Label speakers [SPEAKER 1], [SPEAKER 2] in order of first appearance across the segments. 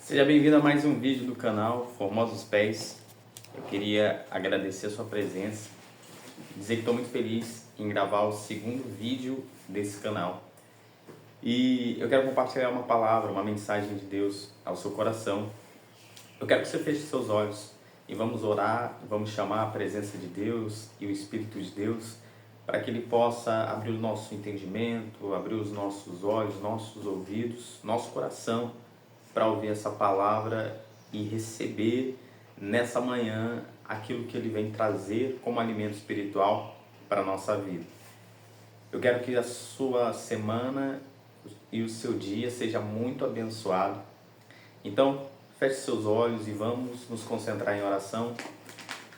[SPEAKER 1] Seja bem-vindo a mais um vídeo do canal Formosos Pés. Eu queria agradecer a sua presença, dizer que estou muito feliz em gravar o segundo vídeo desse canal. E eu quero compartilhar uma palavra, uma mensagem de Deus ao seu coração. Eu quero que você feche seus olhos e vamos orar, vamos chamar a presença de Deus e o Espírito de Deus para que Ele possa abrir o nosso entendimento, abrir os nossos olhos, nossos ouvidos, nosso coração, para ouvir essa palavra e receber nessa manhã aquilo que Ele vem trazer como alimento espiritual para a nossa vida. Eu quero que a sua semana e o seu dia seja muito abençoado. Então, feche seus olhos e vamos nos concentrar em oração.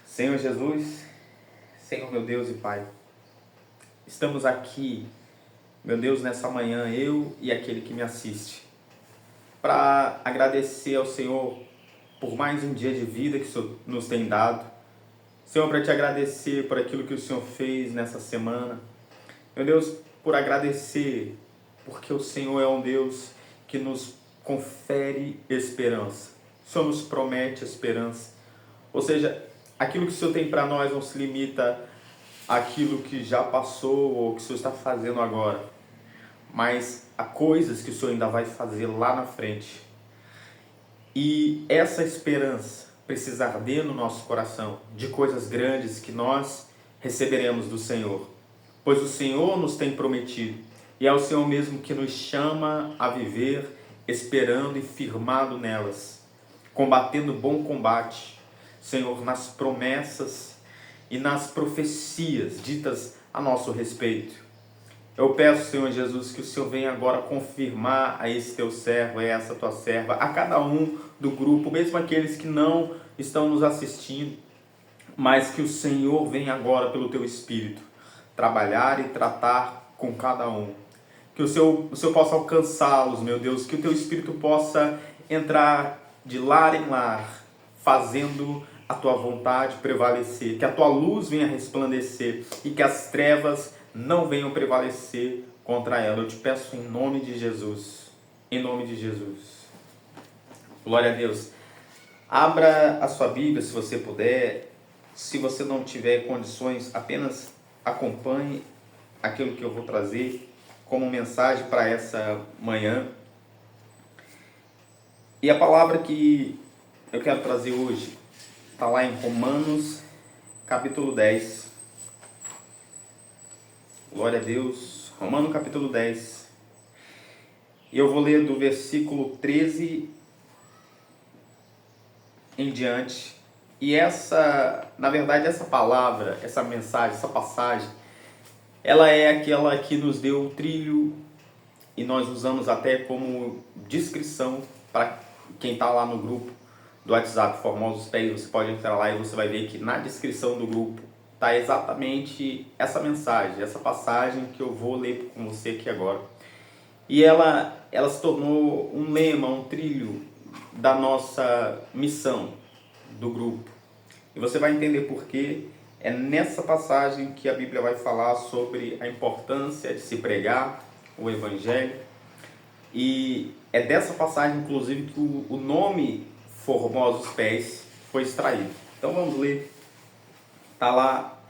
[SPEAKER 1] Senhor Jesus, Senhor meu Deus e Pai, estamos aqui, meu Deus, nessa manhã, eu e aquele que me assiste, para agradecer ao Senhor por mais um dia de vida que o Senhor nos tem dado. Senhor, para te agradecer por aquilo que o Senhor fez nessa semana. Meu Deus, por agradecer, porque o Senhor é um Deus que nos confere esperança. O Senhor nos promete esperança. Ou seja, aquilo que o Senhor tem para nós não se limita àquilo que já passou ou que o Senhor está fazendo agora, mas há coisas que o Senhor ainda vai fazer lá na frente. E essa esperança precisa arder no nosso coração de coisas grandes que nós receberemos do Senhor, pois o Senhor nos tem prometido e é o Senhor mesmo que nos chama a viver esperando e firmado nelas, combatendo o bom combate, Senhor, nas promessas e nas profecias ditas a nosso respeito. Eu peço, Senhor Jesus, que o Senhor venha agora confirmar a esse teu servo, a essa tua serva, a cada um do grupo, mesmo aqueles que não estão nos assistindo, mas que o Senhor venha agora pelo teu Espírito trabalhar e tratar com cada um. Que o Senhor possa alcançá-los, meu Deus, que o teu Espírito possa entrar de lar em lar, fazendo a tua vontade prevalecer, que a tua luz venha resplandecer e que as trevas não venham prevalecer contra ela. Eu te peço em nome de Jesus. Em nome de Jesus. Glória a Deus. Abra a sua Bíblia se você puder. Se você não tiver condições, apenas acompanhe aquilo que eu vou trazer como mensagem para essa manhã. E a palavra que eu quero trazer hoje está lá em Romanos, capítulo 10. Glória a Deus. Romanos capítulo 10. E eu vou ler do versículo 13 em diante. E na verdade, essa palavra, essa mensagem, essa passagem, ela é aquela que nos deu o trilho e nós usamos até como descrição para quem está lá no grupo do WhatsApp Formosos Pés. Você pode entrar lá e você vai ver que na descrição do grupo está exatamente essa mensagem, essa passagem que eu vou ler com você aqui agora. E ela se tornou um lema, um trilho da nossa missão do grupo. E você vai entender por quê. É nessa passagem que a Bíblia vai falar sobre a importância de se pregar o Evangelho. E é dessa passagem, inclusive, que o nome Formosos Pés foi extraído. Então vamos ler. Está lá,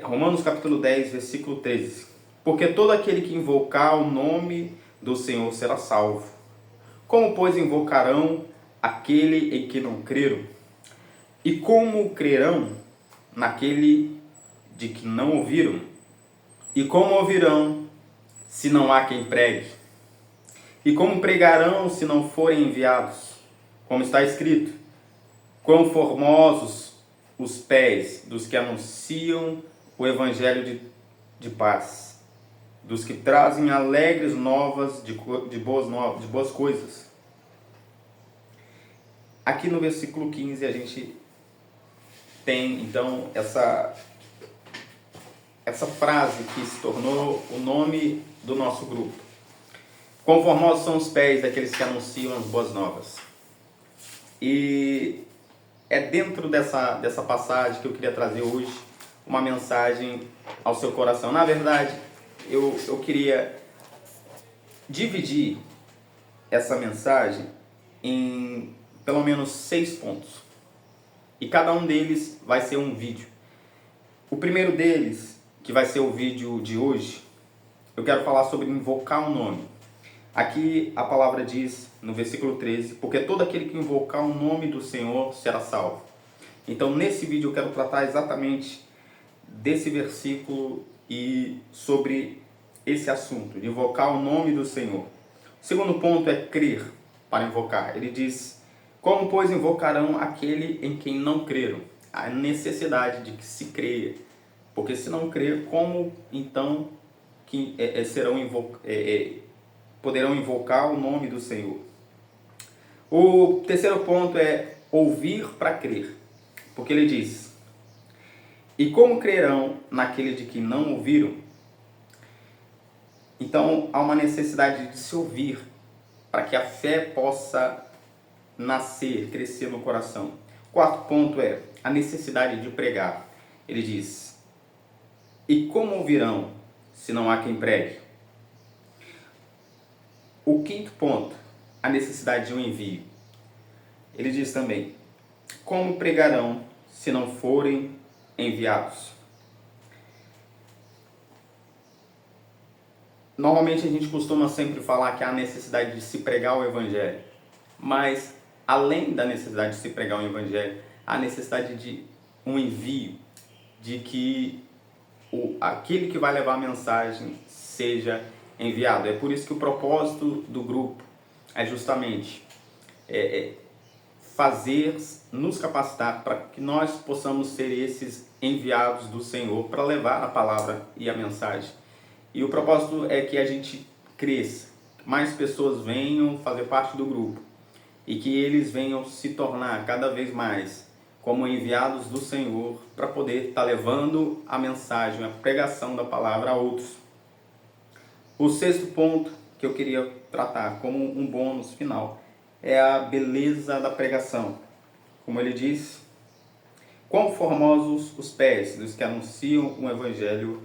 [SPEAKER 1] Romanos capítulo 10, versículo 13. Porque todo aquele que invocar o nome do Senhor será salvo. Como, pois, invocarão aquele em que não creram? E como crerão naquele de que não ouviram? E como ouvirão se não há quem pregue? E como pregarão se não forem enviados? Como está escrito: quão formosos os pés dos que anunciam o Evangelho de paz, dos que trazem alegres novas de boas coisas. Aqui no versículo 15 a gente tem então essa frase que se tornou o nome do nosso grupo. Quão formosos são os pés daqueles que anunciam as boas novas. E é dentro dessa passagem que eu queria trazer hoje uma mensagem ao seu coração. Na verdade, eu queria dividir essa mensagem em pelo menos 6 pontos. E cada um deles vai ser um vídeo. O primeiro deles, que vai ser o vídeo de hoje, eu quero falar sobre invocar um nome. Aqui a palavra diz, no versículo 13, porque todo aquele que invocar o nome do Senhor será salvo. Então, nesse vídeo eu quero tratar exatamente desse versículo e sobre esse assunto, de invocar o nome do Senhor. O segundo ponto é crer para invocar. Ele diz, como, pois, invocarão aquele em quem não creram? A necessidade de que se creia. Porque se não crer, como então que poderão invocar o nome do Senhor? O terceiro ponto é ouvir para crer. Porque ele diz, e como crerão naquele de que não ouviram? Então, há uma necessidade de se ouvir para que a fé possa nascer, crescer no coração. Quarto ponto é a necessidade de pregar. Ele diz, e como ouvirão se não há quem pregue? O quinto ponto, a necessidade de um envio. Ele diz também, como pregarão se não forem enviados? Normalmente a gente costuma sempre falar que há necessidade de se pregar o Evangelho, mas além da necessidade de se pregar o Evangelho, há necessidade de um envio, de que aquele que vai levar a mensagem seja enviado. É por isso que o propósito do grupo é justamente nos capacitar para que nós possamos ser esses enviados do Senhor para levar a palavra e a mensagem. E o propósito é que a gente cresça, que mais pessoas venham fazer parte do grupo e que eles venham se tornar cada vez mais como enviados do Senhor para poder estar levando a mensagem, a pregação da palavra a outros. O sexto ponto que eu queria tratar como um bônus final é a beleza da pregação. Como ele diz, quão formosos os pés dos que anunciam um evangelho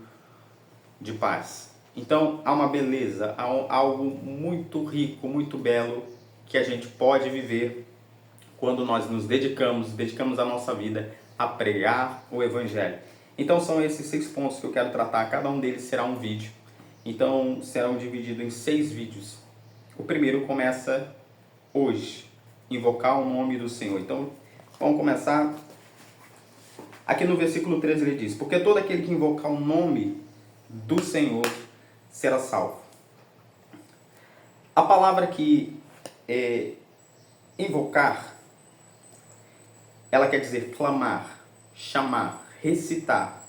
[SPEAKER 1] de paz. Então há uma beleza, há algo muito rico, muito belo que a gente pode viver quando nós nos dedicamos a nossa vida a pregar o evangelho. Então são esses 6 pontos que eu quero tratar, cada um deles será um vídeo. Então serão divididos em 6 vídeos. O primeiro começa hoje, invocar o nome do Senhor. Então vamos começar. Aqui no versículo 13 ele diz, porque todo aquele que invocar o nome do Senhor será salvo. A palavra que é invocar, ela quer dizer clamar, chamar, recitar,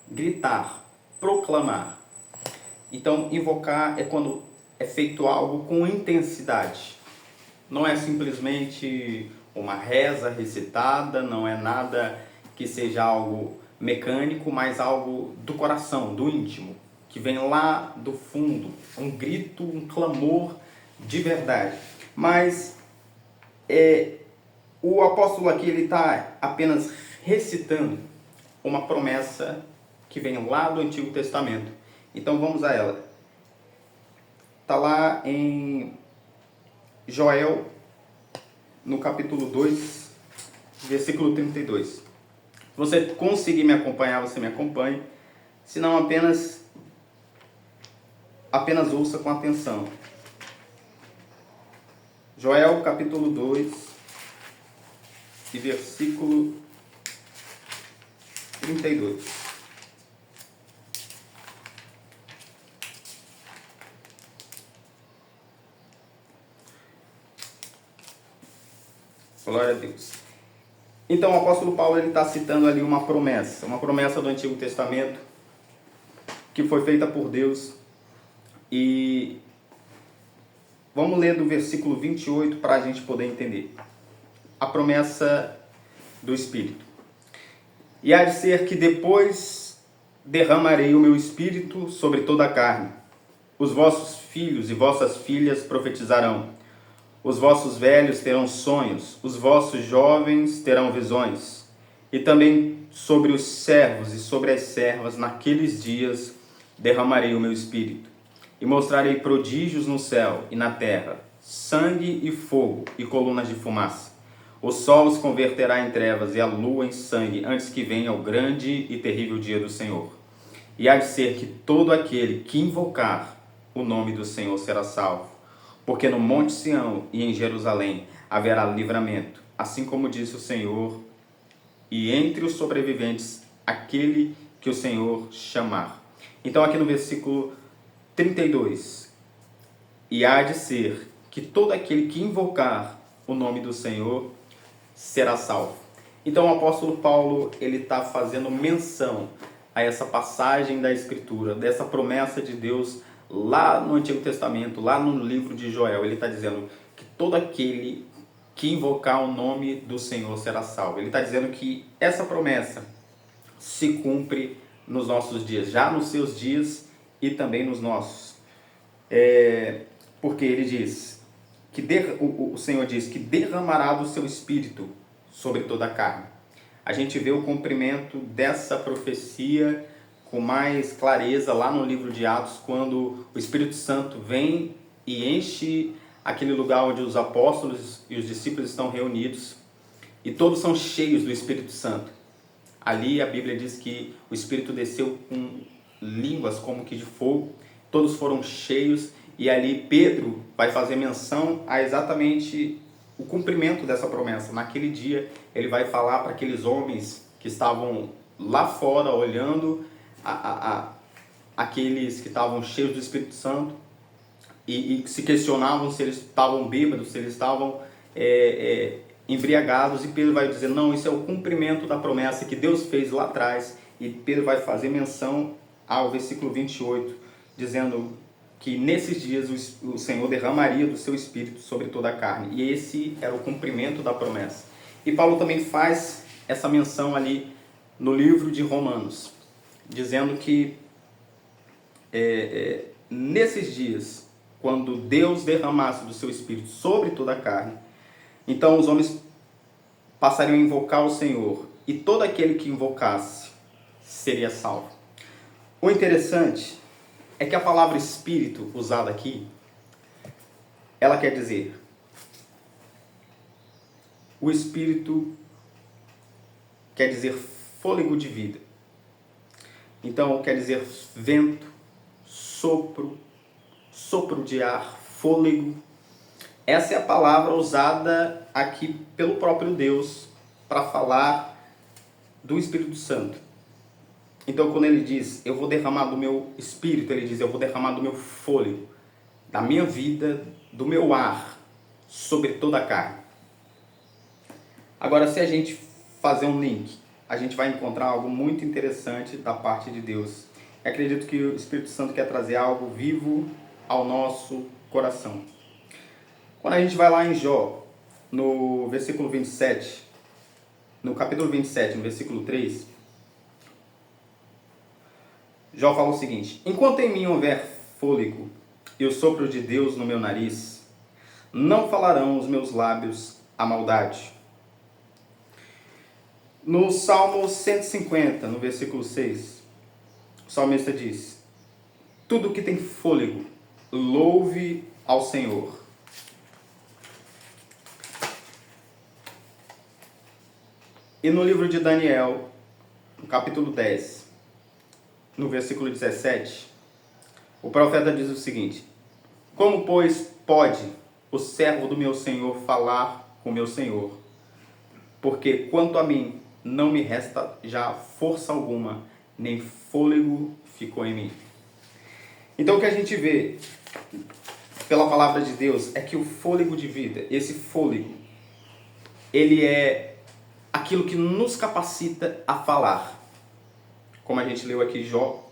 [SPEAKER 1] gritar, proclamar. Então, invocar é quando é feito algo com intensidade. Não é simplesmente uma reza recitada, não é nada que seja algo mecânico, mas algo do coração, do íntimo, que vem lá do fundo, um grito, um clamor de verdade. Mas o apóstolo aqui ele está apenas recitando uma promessa que vem lá do Antigo Testamento. Então vamos a ela. Está lá em Joel, no capítulo 2, versículo 32. Se você conseguir me acompanhar, você me acompanhe. Se não, apenas ouça com atenção. Joel, capítulo 2, e versículo 32. Glória a Deus. Então, o apóstolo Paulo está citando ali uma promessa do Antigo Testamento, que foi feita por Deus. E vamos ler do versículo 28 para a gente poder entender. A promessa do Espírito. E há de ser que depois derramarei o meu Espírito sobre toda a carne. Os vossos filhos e vossas filhas profetizarão. Os vossos velhos terão sonhos, os vossos jovens terão visões. E também sobre os servos e sobre as servas, naqueles dias, derramarei o meu Espírito. E mostrarei prodígios no céu e na terra, sangue e fogo e colunas de fumaça. O sol se converterá em trevas e a lua em sangue, antes que venha o grande e terrível dia do Senhor. E há de ser que todo aquele que invocar o nome do Senhor será salvo. Porque no Monte Sião e em Jerusalém haverá livramento, assim como disse o Senhor, e entre os sobreviventes, aquele que o Senhor chamar. Então aqui no versículo 32, e há de ser que todo aquele que invocar o nome do Senhor será salvo. Então o apóstolo Paulo, ele está fazendo menção a essa passagem da Escritura, dessa promessa de Deus lá no Antigo Testamento, lá no livro de Joel. Ele está dizendo que todo aquele que invocar o nome do Senhor será salvo. Ele está dizendo que essa promessa se cumpre nos nossos dias, já nos seus dias e também nos nossos. Porque ele diz que o Senhor diz que derramará do seu Espírito sobre toda a carne. A gente vê o cumprimento dessa profecia com mais clareza lá no livro de Atos, quando o Espírito Santo vem e enche aquele lugar onde os apóstolos e os discípulos estão reunidos, e todos são cheios do Espírito Santo. Ali a Bíblia diz que o Espírito desceu com línguas como que de fogo, todos foram cheios, e ali Pedro vai fazer menção a exatamente o cumprimento dessa promessa. Naquele dia ele vai falar para aqueles homens que estavam lá fora olhando aqueles que estavam cheios do Espírito Santo e se questionavam se eles estavam bêbados, se eles estavam embriagados, e Pedro vai dizer, não, isso é o cumprimento da promessa que Deus fez lá atrás. E Pedro vai fazer menção ao versículo 28, dizendo que nesses dias o Senhor derramaria do seu Espírito sobre toda a carne, e esse era o cumprimento da promessa. E Paulo também faz essa menção ali no livro de Romanos, dizendo que nesses dias, quando Deus derramasse do seu Espírito sobre toda a carne, então os homens passariam a invocar o Senhor, e todo aquele que invocasse seria salvo. O interessante é que a palavra Espírito usada aqui, ela quer dizer, o Espírito quer dizer fôlego de vida. Então quer dizer vento, sopro, sopro de ar, fôlego. Essa é a palavra usada aqui pelo próprio Deus para falar do Espírito Santo. Então quando ele diz, eu vou derramar do meu Espírito, ele diz, eu vou derramar do meu fôlego, da minha vida, do meu ar, sobre toda a carne. Agora, se a gente fazer um link, a gente vai encontrar algo muito interessante da parte de Deus. Eu acredito que o Espírito Santo quer trazer algo vivo ao nosso coração. Quando a gente vai lá em Jó, no versículo 27, no capítulo 27, no versículo 3, Jó fala o seguinte, enquanto em mim houver fôlego e o sopro de Deus no meu nariz, não falarão os meus lábios a maldade. No Salmo 150, no versículo 6, o salmista diz, tudo que tem fôlego, louve ao Senhor. E no livro de Daniel, no capítulo 10, no versículo 17, o profeta diz o seguinte, como, pois, pode o servo do meu Senhor falar com meu Senhor? Porque quanto a mim, não me resta já força alguma, nem fôlego ficou em mim. Então o que a gente vê pela palavra de Deus é que o fôlego de vida, esse fôlego, ele é aquilo que nos capacita a falar. Como a gente leu aqui Jó,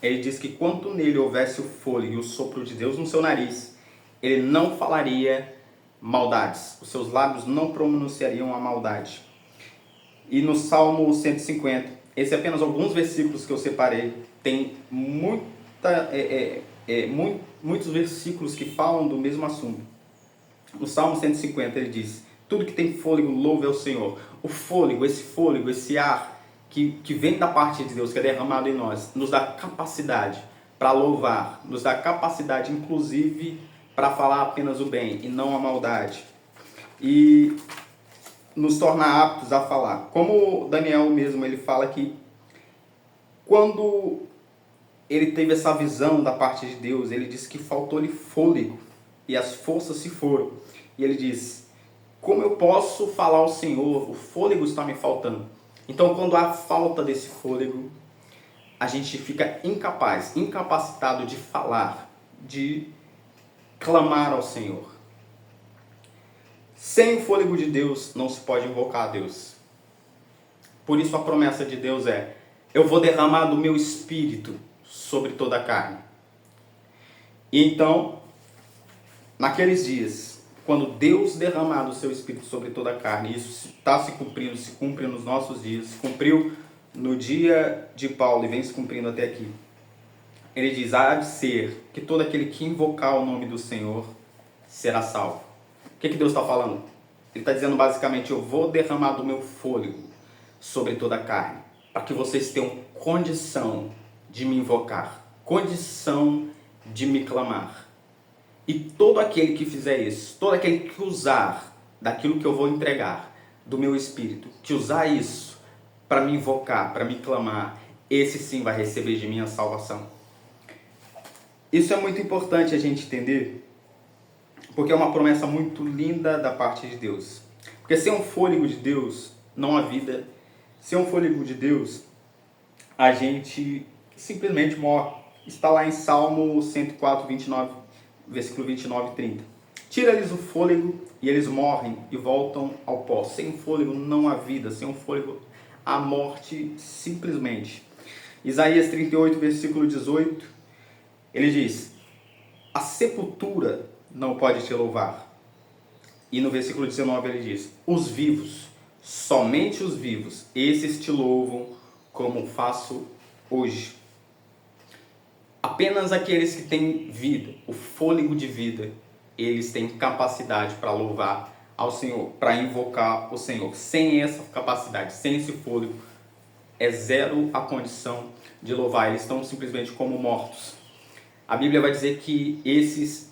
[SPEAKER 1] ele diz que quanto nele houvesse o fôlego e o sopro de Deus no seu nariz, ele não falaria maldades, os seus lábios não pronunciariam a maldade. E no Salmo 150, esse é apenas alguns versículos que eu separei, tem muitos versículos que falam do mesmo assunto. No Salmo 150 ele diz, tudo que tem fôlego louve ao Senhor. O fôlego, esse ar que vem da parte de Deus, que é derramado em nós, nos dá capacidade para louvar, nos dá capacidade inclusive para falar apenas o bem e não a maldade. E nos tornar aptos a falar. Como Daniel mesmo, ele fala que quando ele teve essa visão da parte de Deus, ele disse que faltou-lhe fôlego e as forças se foram. E ele diz: como eu posso falar ao Senhor? O fôlego está me faltando. Então, quando há falta desse fôlego, a gente fica incapacitado de falar, de clamar ao Senhor. Sem o fôlego de Deus, não se pode invocar a Deus. Por isso a promessa de Deus é: eu vou derramar do meu espírito sobre toda a carne. E então, naqueles dias, quando Deus derramar do seu espírito sobre toda a carne, isso está se cumprindo, se cumpre nos nossos dias, se cumpriu no dia de Paulo e vem se cumprindo até aqui. Ele diz: há de ser que todo aquele que invocar o nome do Senhor será salvo. O que Deus está falando? Ele está dizendo basicamente: eu vou derramar do meu fôlego sobre toda a carne, para que vocês tenham condição de me invocar, condição de me clamar. E todo aquele que fizer isso, todo aquele que usar daquilo que eu vou entregar, do meu espírito, que usar isso para me invocar, para me clamar, esse sim vai receber de mim a salvação. Isso é muito importante a gente entender, porque é uma promessa muito linda da parte de Deus. Porque sem um fôlego de Deus, não há vida. Sem um fôlego de Deus, a gente simplesmente morre. Está lá em Salmo 104, 29, versículo 29 e 30. Tira-lhes o fôlego e eles morrem e voltam ao pó. Sem um fôlego não há vida. Sem um fôlego há morte simplesmente. Isaías 38, versículo 18, ele diz: a sepultura não pode te louvar. E no versículo 19 ele diz: os vivos, somente os vivos, esses te louvam como faço hoje. Apenas aqueles que têm vida, o fôlego de vida, eles têm capacidade para louvar ao Senhor, para invocar o Senhor. Sem essa capacidade, sem esse fôlego, é zero a condição de louvar. Eles estão simplesmente como mortos. A Bíblia vai dizer que esses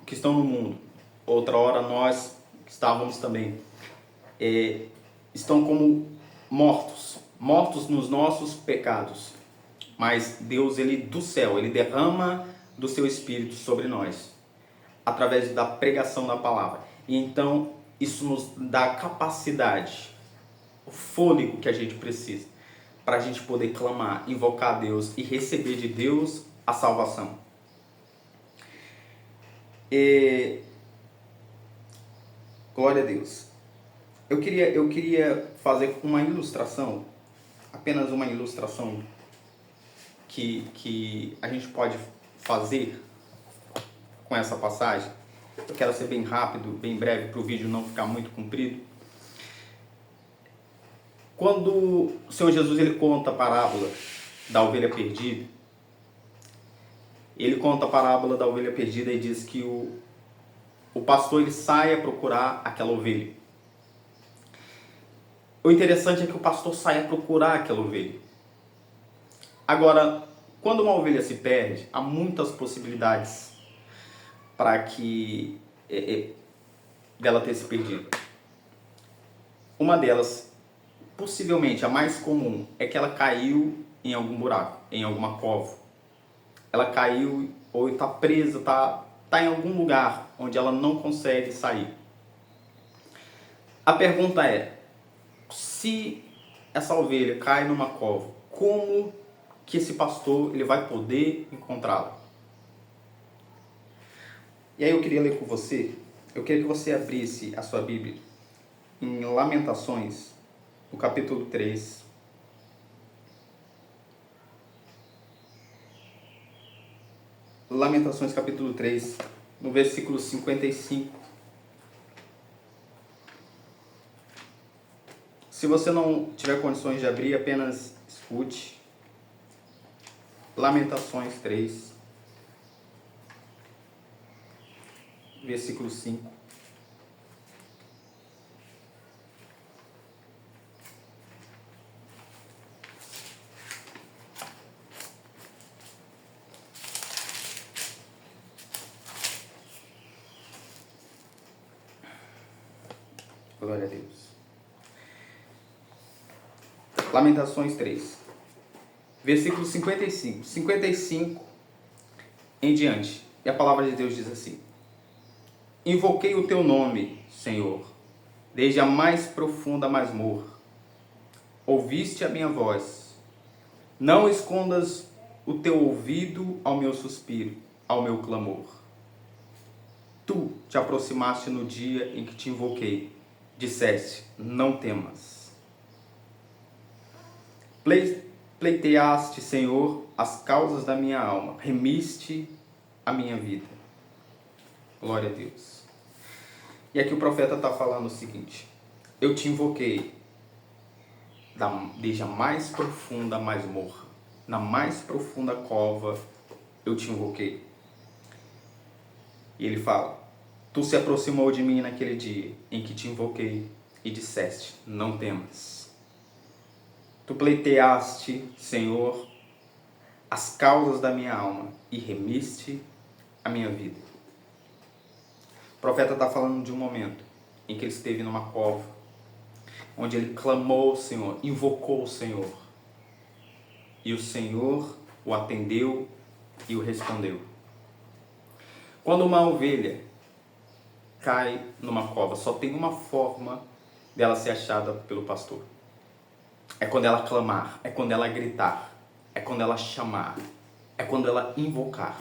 [SPEAKER 1] que estão no mundo, outra hora nós estávamos também, estão como mortos nos nossos pecados. Mas Deus, ele do céu, ele derrama do seu Espírito sobre nós, através da pregação da palavra. E então isso nos dá a capacidade, o fôlego que a gente precisa, para a gente poder clamar, invocar a Deus e receber de Deus a salvação. Glória a Deus. Eu queria fazer uma ilustração, apenas uma ilustração que a gente pode fazer com essa passagem. Eu quero ser bem rápido, bem breve, para o vídeo não ficar muito comprido. Quando o Senhor Jesus ele conta a parábola da ovelha perdida, ele conta a parábola da ovelha perdida e diz que o pastor ele sai a procurar aquela ovelha. O interessante é que o pastor sai a procurar aquela ovelha. Agora, quando uma ovelha se perde, há muitas possibilidades para que dela ter se perdido. Uma delas, possivelmente a mais comum, é que ela caiu em algum buraco, em alguma cova. Ela caiu ou está presa, está em algum lugar onde ela não consegue sair. A pergunta é: se essa ovelha cai numa cova, como que esse pastor ele vai poder encontrá-la? E aí eu queria ler com você, eu queria que você abrisse a sua Bíblia em Lamentações, no capítulo 3. Lamentações capítulo 3, no versículo 55. Se você não tiver condições de abrir, apenas escute. Lamentações 3, versículo 5. Glória a Deus. Lamentações 3, versículo 55 em diante. E a palavra de Deus diz assim: Invoquei o teu nome, Senhor, desde a mais profunda masmorra. Ouviste a minha voz. Não escondas o teu ouvido ao meu suspiro, ao meu clamor. Tu te aproximaste no dia em que te invoquei. Disseste, não temas. Pleiteaste, Senhor, as causas da minha alma. Remiste a minha vida. Glória a Deus. E aqui o profeta está falando o seguinte: eu te invoquei desde a mais profunda masmorra, na mais profunda cova eu te invoquei. E ele fala: tu se aproximou de mim naquele dia em que te invoquei e disseste, não temas. Tu pleiteaste, Senhor, as causas da minha alma e remiste a minha vida. O profeta está falando de um momento em que ele esteve numa cova, onde ele clamou ao Senhor, invocou o Senhor. E o Senhor o atendeu e o respondeu. Quando uma ovelha cai numa cova, só tem uma forma dela ser achada pelo pastor. É quando ela clamar, é quando ela gritar, é quando ela chamar, é quando ela invocar.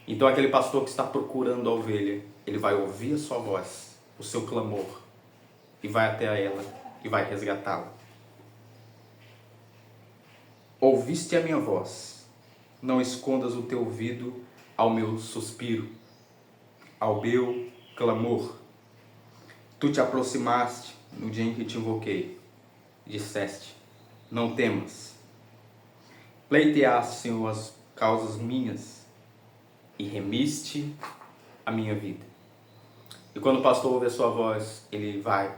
[SPEAKER 1] Então aquele pastor que está procurando a ovelha, ele vai ouvir a sua voz, o seu clamor, e vai até ela e vai resgatá-la. Ouviste a minha voz, não escondas o teu ouvido ao meu suspiro, ao meu clamor. Tu te aproximaste no dia em que te invoquei, disseste, não temas. Pleiteaste, Senhor, as causas minhas e remiste a minha vida. E quando o pastor ouve a sua voz, ele vai,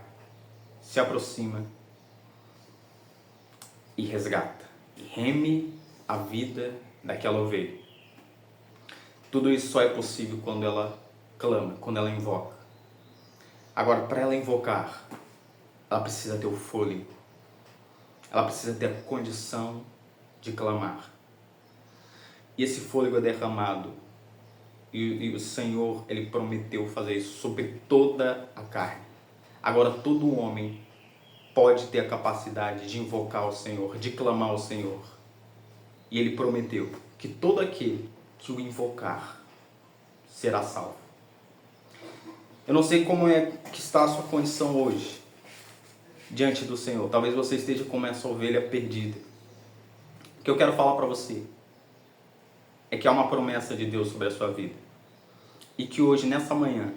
[SPEAKER 1] se aproxima e resgata, e reme a vida daquela ovelha. Tudo isso só é possível quando ela clama, quando ela invoca. Agora, para ela invocar, ela precisa ter o fôlego. Ela precisa ter a condição de clamar. E esse fôlego é derramado. E o Senhor, Ele prometeu fazer isso sobre toda a carne. Agora, todo homem pode ter a capacidade de invocar o Senhor, de clamar ao Senhor. E Ele prometeu que todo aquele que o invocar será salvo. Eu não sei como é que está a sua condição hoje diante do Senhor. Talvez você esteja como essa ovelha perdida. O que eu quero falar para você é que há uma promessa de Deus sobre a sua vida. E que hoje, nessa manhã,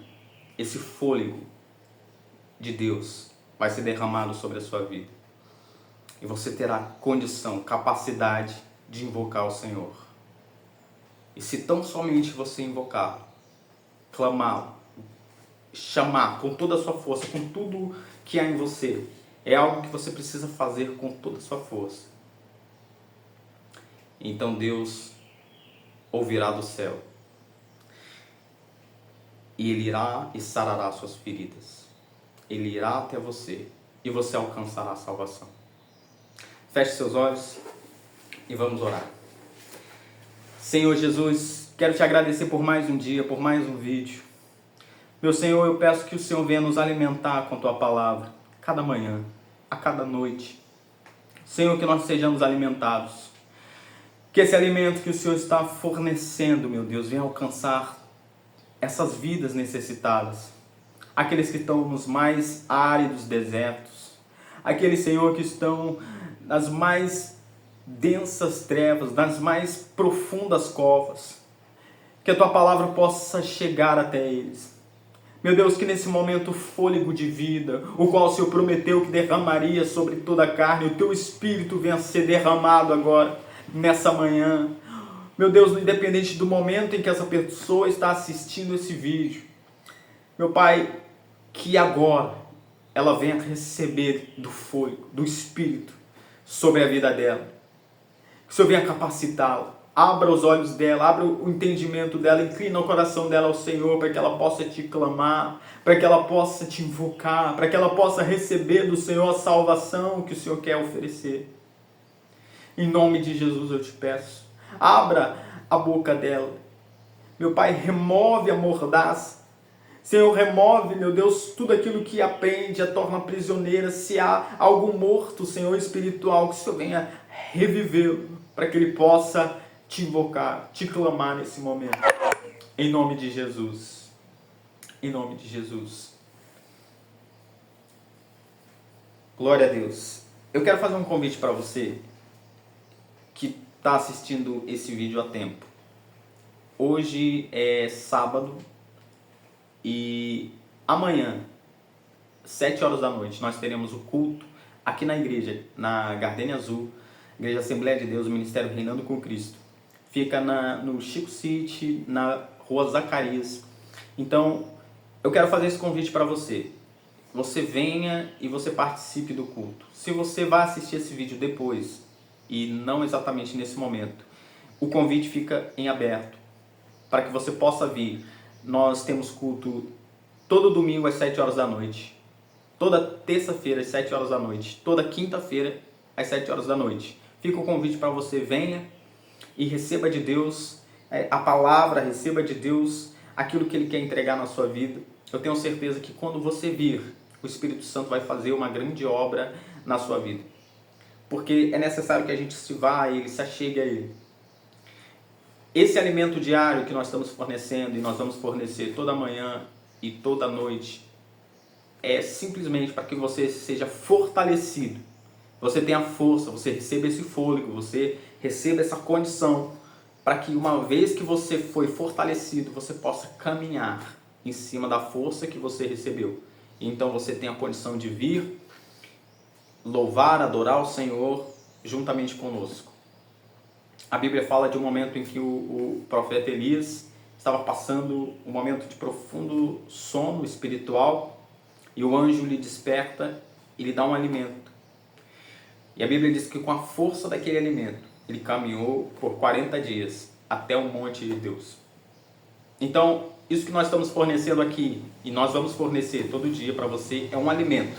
[SPEAKER 1] esse fôlego de Deus vai ser derramado sobre a sua vida. E você terá condição, capacidade de invocar o Senhor. E se tão somente você invocar, clamá-lo, chamar com toda a sua força, com tudo que há em você, é algo que você precisa fazer com toda a sua força. Então Deus ouvirá do céu. E Ele irá e sarará suas feridas. Ele irá até você e você alcançará a salvação. Feche seus olhos e vamos orar. Senhor Jesus, quero te agradecer por mais um dia, por mais um vídeo. Meu Senhor, eu peço que o Senhor venha nos alimentar com a Tua palavra, cada manhã, a cada noite. Senhor, que nós sejamos alimentados. Que esse alimento que o Senhor está fornecendo, meu Deus, venha alcançar essas vidas necessitadas. Aqueles que estão nos mais áridos desertos. Aqueles, Senhor, que estão nas mais densas trevas, nas mais profundas covas. Que a Tua palavra possa chegar até eles. Meu Deus, que nesse momento o fôlego de vida, o qual o Senhor prometeu que derramaria sobre toda a carne, o Teu Espírito venha a ser derramado agora, nessa manhã. Meu Deus, independente do momento em que essa pessoa está assistindo esse vídeo, meu Pai, que agora ela venha receber do fôlego, do Espírito, sobre a vida dela. Que o Senhor venha capacitá-la abra os olhos dela, abra o entendimento dela, inclina o coração dela ao Senhor, para que ela possa te clamar, para que ela possa te invocar, para que ela possa receber do Senhor a salvação que o Senhor quer oferecer. Em nome de Jesus eu te peço, abra a boca dela. Meu Pai, remove a mordaça. Senhor, remove, meu Deus, tudo aquilo que a prende, a torna prisioneira. Se há algo morto, Senhor, espiritual, que o Senhor venha revivê-lo, para que ele possa te invocar, te clamar nesse momento. Em nome de Jesus. Em nome de Jesus. Glória a Deus. Eu quero fazer um convite para você que está assistindo esse vídeo a tempo. Hoje é sábado e amanhã, 7 horas da noite, nós teremos o culto aqui na igreja, na Gardenia Azul, Igreja Assembleia de Deus, o Ministério Reinando com Cristo. Fica no Chico City, na Rua Zacarias. Então, eu quero fazer esse convite para você. Você venha e você participe do culto. Se você vai assistir esse vídeo depois, e não exatamente nesse momento, o convite fica em aberto, para que você possa vir. Nós temos culto todo domingo às 7 horas da noite, toda terça-feira às 7 horas da noite, toda quinta-feira às 7 horas da noite. Fica o convite para você, venha e receba de Deus a palavra, receba de Deus aquilo que Ele quer entregar na sua vida. Eu tenho certeza que quando você vir, o Espírito Santo vai fazer uma grande obra na sua vida. Porque é necessário que a gente se vá a Ele, se achegue a Ele. Esse alimento diário que nós estamos fornecendo e nós vamos fornecer toda manhã e toda noite é simplesmente para que você seja fortalecido. Você tenha força, você receba esse fôlego, você receba essa condição para que uma vez que você foi fortalecido, você possa caminhar em cima da força que você recebeu. Então você tem a condição de vir, louvar, adorar o Senhor juntamente conosco. A Bíblia fala de um momento em que o profeta Elias estava passando um momento de profundo sono espiritual e o anjo lhe desperta e lhe dá um alimento. E a Bíblia diz que com a força daquele alimento, ele caminhou por 40 dias até o monte de Deus. Então, isso que nós estamos fornecendo aqui, e nós vamos fornecer todo dia para você, é um alimento.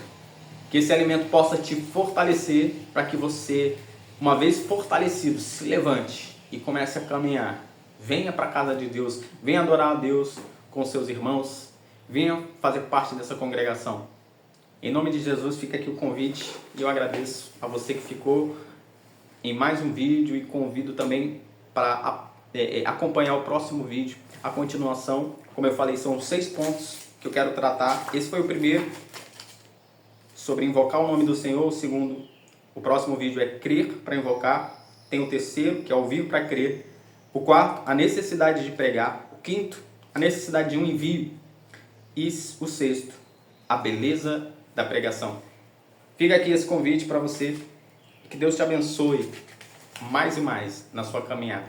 [SPEAKER 1] Que esse alimento possa te fortalecer para que você, uma vez fortalecido, se levante e comece a caminhar. Venha para a casa de Deus, venha adorar a Deus com seus irmãos, venha fazer parte dessa congregação. Em nome de Jesus, fica aqui o convite e eu agradeço a você que ficou em mais um vídeo e convido também para acompanhar o próximo vídeo, a continuação. Como eu falei, são 6 pontos que eu quero tratar. Esse foi o primeiro, sobre invocar o nome do Senhor. O segundo, o próximo vídeo é crer para invocar. Tem o terceiro, que é ouvir para crer. O quarto, a necessidade de pregar. O quinto, a necessidade de um envio. E o sexto, a beleza da pregação. Fica aqui esse convite para você. Que Deus te abençoe mais e mais na sua caminhada.